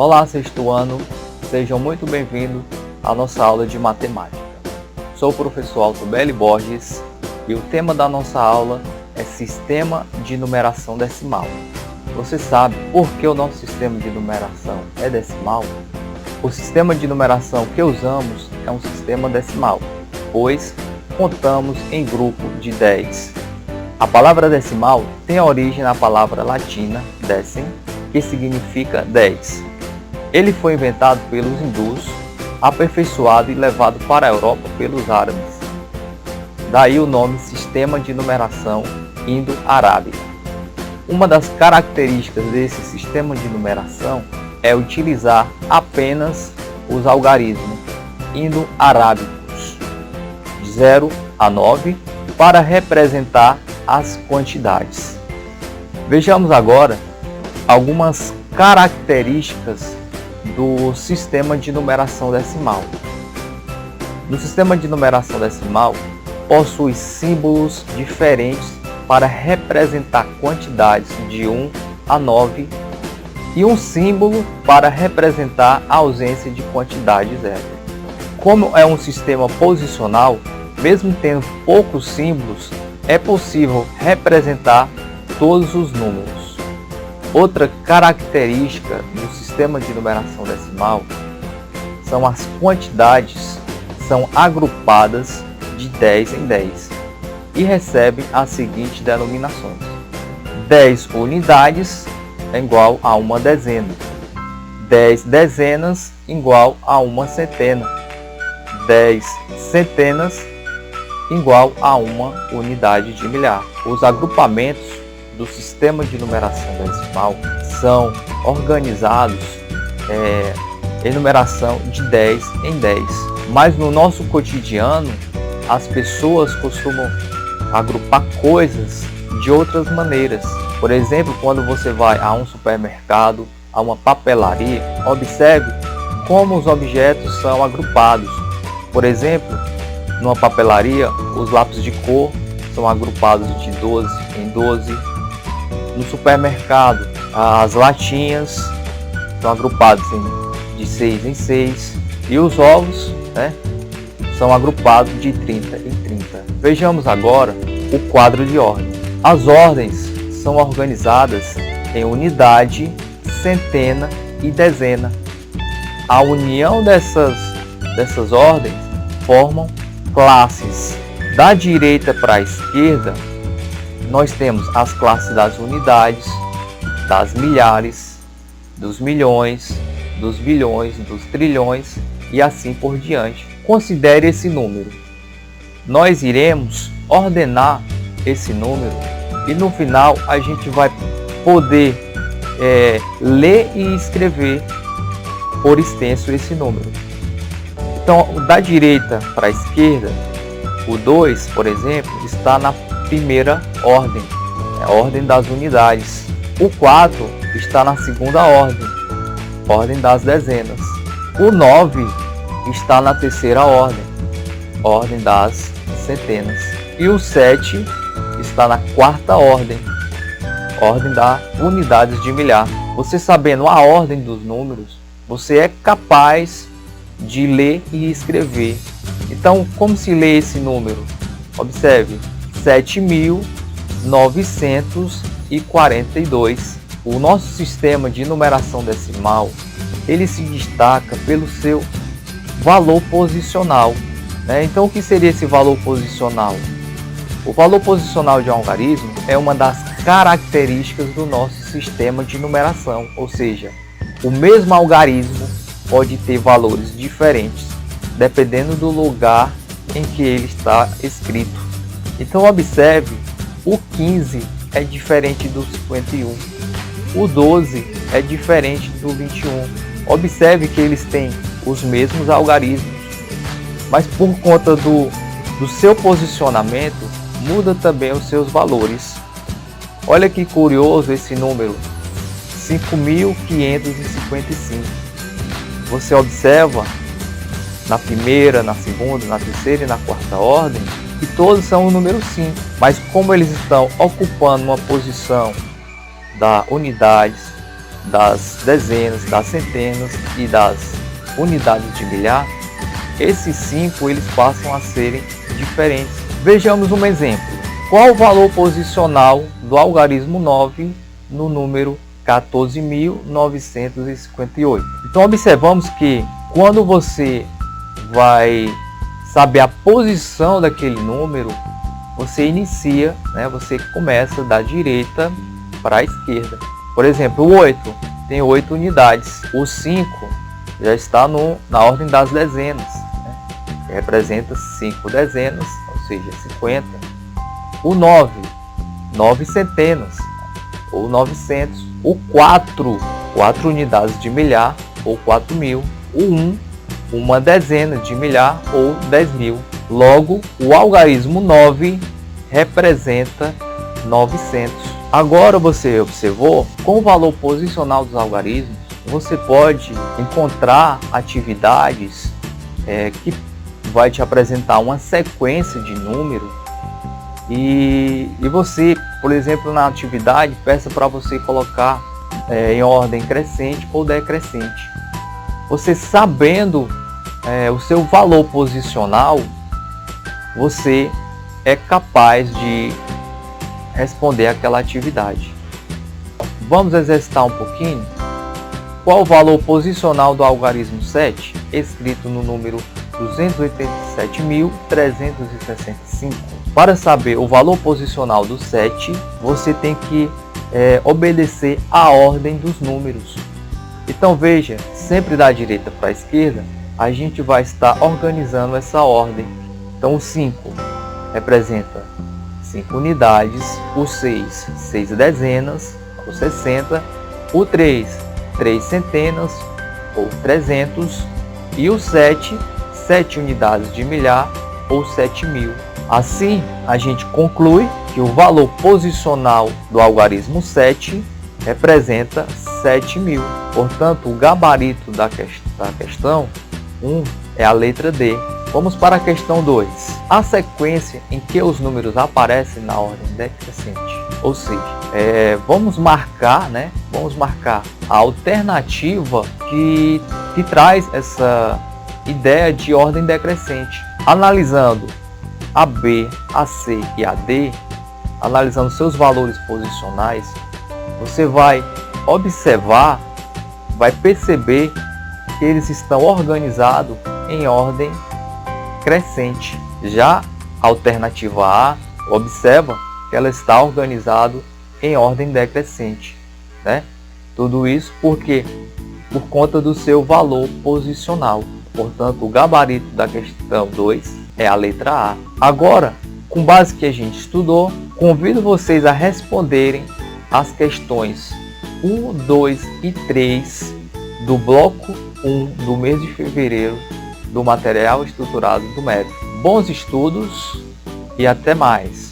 Olá, sexto ano, sejam muito bem-vindos à nossa aula de matemática. Sou o professor Altobelli Borges e o tema da nossa aula é Sistema de Numeração Decimal. Você sabe por que o nosso sistema de numeração é decimal? O sistema de numeração que usamos é um sistema decimal, pois contamos em grupo de 10. A palavra decimal tem origem na palavra latina decim, que significa 10. Ele foi inventado pelos hindus, aperfeiçoado e levado para a Europa pelos árabes. Daí o nome Sistema de Numeração Indo-Arábica. Uma das características desse sistema de numeração é utilizar apenas os algarismos indo-arábicos, de 0 a 9, para representar as quantidades. Vejamos agora algumas características do sistema de numeração decimal. No sistema de numeração decimal, possui símbolos diferentes para representar quantidades de 1 a 9 e um símbolo para representar a ausência de quantidade zero. Como é um sistema posicional, mesmo tendo poucos símbolos, é possível representar todos os números. Outra característica do sistema de numeração decimal são as quantidades são agrupadas de 10 em 10 e recebem as seguintes denominações: 10 unidades é igual a uma dezena, 10 dezenas igual a uma centena, 10 centenas igual a uma unidade de milhar. Os agrupamentos do sistema de numeração decimal são organizados em numeração de 10 em 10. Mas no nosso cotidiano, as pessoas costumam agrupar coisas de outras maneiras. Por exemplo, quando você vai a um supermercado, a uma papelaria, observe como os objetos são agrupados. Por exemplo, numa papelaria, os lápis de cor são agrupados de 12 em 12. No supermercado, as latinhas são agrupadas de 6 em 6. E os ovos, são agrupados de 30 em 30. Vejamos agora o quadro de ordem. As ordens são organizadas em unidade, centena e dezena. A união dessas ordens formam classes. Da direita para a esquerda, nós temos as classes das unidades, das milhares, dos milhões, dos bilhões, dos trilhões e assim por diante. Considere esse número. Nós iremos ordenar esse número e no final a gente vai poder ler e escrever por extenso esse número. Então, da direita para a esquerda, o 2, por exemplo, está na primeira ordem, a ordem das unidades. O 4 está na segunda ordem, ordem das dezenas. O 9 está na terceira ordem, ordem das centenas. E o 7 está na quarta ordem, ordem das unidades de milhar. Você sabendo a ordem dos números, você é capaz de ler e escrever. Então, como se lê esse número? Observe, 7.942. O nosso sistema de numeração decimal, ele se destaca pelo seu valor posicional. Então, o que seria esse valor posicional? O valor posicional de um algarismo é uma das características do nosso sistema de numeração, ou seja, o mesmo algarismo pode ter valores diferentes, dependendo do lugar em que ele está escrito. Então observe, o 15 é diferente do 51, o 12 é diferente do 21. Observe que eles têm os mesmos algarismos, mas por conta do seu posicionamento, muda também os seus valores. Olha que curioso esse número, 5.555. Você observa na primeira, na segunda, na terceira e na quarta ordem, que todos são o número 5. Mas como eles estão ocupando uma posição da unidades, das dezenas, das centenas e das unidades de milhar, esses 5 eles passam a serem diferentes. Vejamos um exemplo. Qual o valor posicional do algarismo 9 no número 14.958? Então observamos que quando você vai saber a posição daquele número, você inicia, você começa da direita para a esquerda. Por exemplo, o 8 tem 8 unidades. O 5 já está na ordem das dezenas, que representa 5 dezenas, ou seja, 50. O 9, 9 centenas, ou 900. O 4, 4 unidades de milhar, ou 4.000. O 1, uma dezena de milhar, ou 10.000. Logo, o algarismo 9 representa 900. Agora você observou, com o valor posicional dos algarismos, você pode encontrar atividades que vai te apresentar uma sequência de números e você, por exemplo, na atividade, peça para você colocar em ordem crescente ou decrescente. Você sabendo o seu valor posicional, você é capaz de responder aquela atividade. Vamos exercitar um pouquinho? Qual o valor posicional do algarismo 7, escrito no número 287.365? Para saber o valor posicional do 7, você tem que obedecer à ordem dos números. Então veja, sempre da direita para a esquerda, a gente vai estar organizando essa ordem. Então o 5 representa 5 unidades, o 6, 6 dezenas, ou 60, o 3, 3 centenas, ou 300, e o 7, 7 unidades de milhar, ou 7.000. Assim, a gente conclui que o valor posicional do algarismo 7 representa 7.000. Portanto, o gabarito da questão 1 é a letra D. Vamos para a questão 2. A sequência em que os números aparecem na ordem decrescente. Ou seja, vamos marcar a alternativa que traz essa ideia de ordem decrescente. Analisando a B, a C e a D, analisando seus valores posicionais, você vai observar, vai perceber que eles estão organizados em ordem crescente. Já a alternativa A, observa que ela está organizada em ordem decrescente, Tudo isso porque por conta do seu valor posicional. Portanto, o gabarito da questão 2 é a letra A. Agora, com base que a gente estudou, convido vocês a responderem as questões 1, 2 e 3 do bloco 1 do mês de fevereiro do material estruturado do método. Bons estudos e até mais!